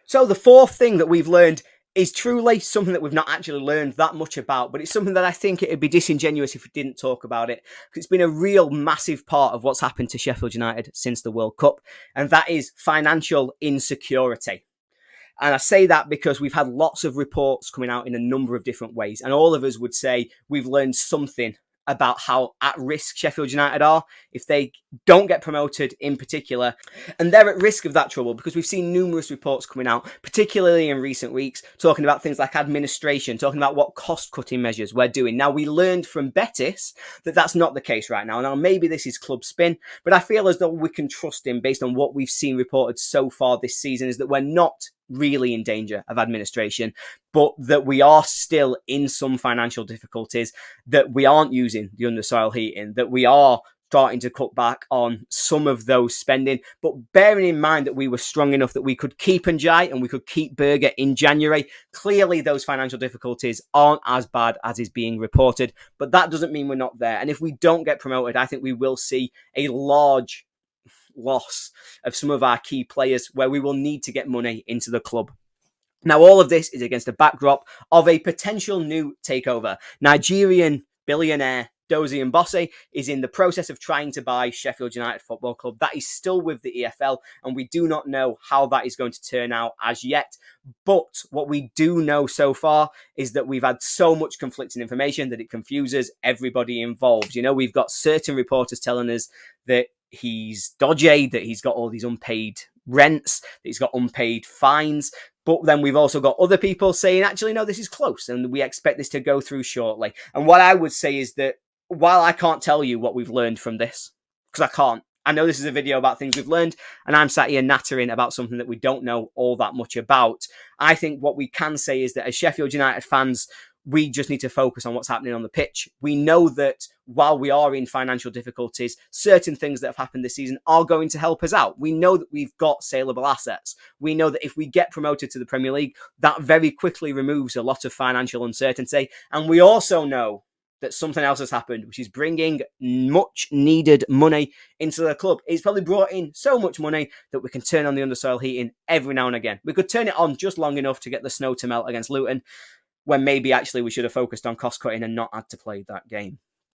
So the fourth thing that we've learned is truly something that we've not actually learned that much about, but it's something that I think it would be disingenuous if we didn't talk about it, because it's been a real massive part of what's happened to Sheffield United since the World Cup, and that is financial insecurity. And I say that because we've had lots of reports coming out in a number of different ways, and all of us would say we've learned something about how at risk Sheffield United are if they don't get promoted in particular. And they're at risk of that trouble because we've seen numerous reports coming out, particularly in recent weeks, talking about things like administration, talking about what cost-cutting measures we're doing. Now, we learned from Betis that that's not the case right now. Now, maybe this is club spin, but I feel as though we can trust him based on what we've seen reported so far this season, is that we're not really in danger of administration, but that we are still in some financial difficulties, that we aren't using the undersoil heating, that we are starting to cut back on some of those spending, but bearing in mind that we were strong enough that we could keep Njai and we could keep Berger in January. Clearly, those financial difficulties aren't as bad as is being reported, but that doesn't mean we're not there. And if we don't get promoted, I think we will see a large loss of some of our key players where we will need to get money into the club. Now, all of this is against a backdrop of a potential new takeover. Nigerian billionaire Dozie Mbosse is in the process of trying to buy Sheffield United Football Club. That is still with the EFL, and we do not know how that is going to turn out as yet. But what we do know so far is that we've had so much conflicting information that it confuses everybody involved. You know, we've got certain reporters telling us that he's dodgy, that he's got all these unpaid rents, that he's got unpaid fines. But then we've also got other people saying, actually, no, this is close and we expect this to go through shortly. And what I would say is that while I can't tell you what we've learned from this, because I can't, I know this is a video about things we've learned, and I'm sat here nattering about something that we don't know all that much about. I think what we can say is that as Sheffield United fans, we just need to focus on what's happening on the pitch. We know that while we are in financial difficulties, certain things that have happened this season are going to help us out. We know that we've got saleable assets. We know that if we get promoted to the Premier League, that very quickly removes a lot of financial uncertainty. And we also know that something else has happened, which is bringing much needed money into the club. It's probably brought in so much money that we can turn on the undersoil heating every now and again. We could turn it on just long enough to get the snow to melt against Luton, when maybe actually we should have focused on cost cutting and not had to play that game.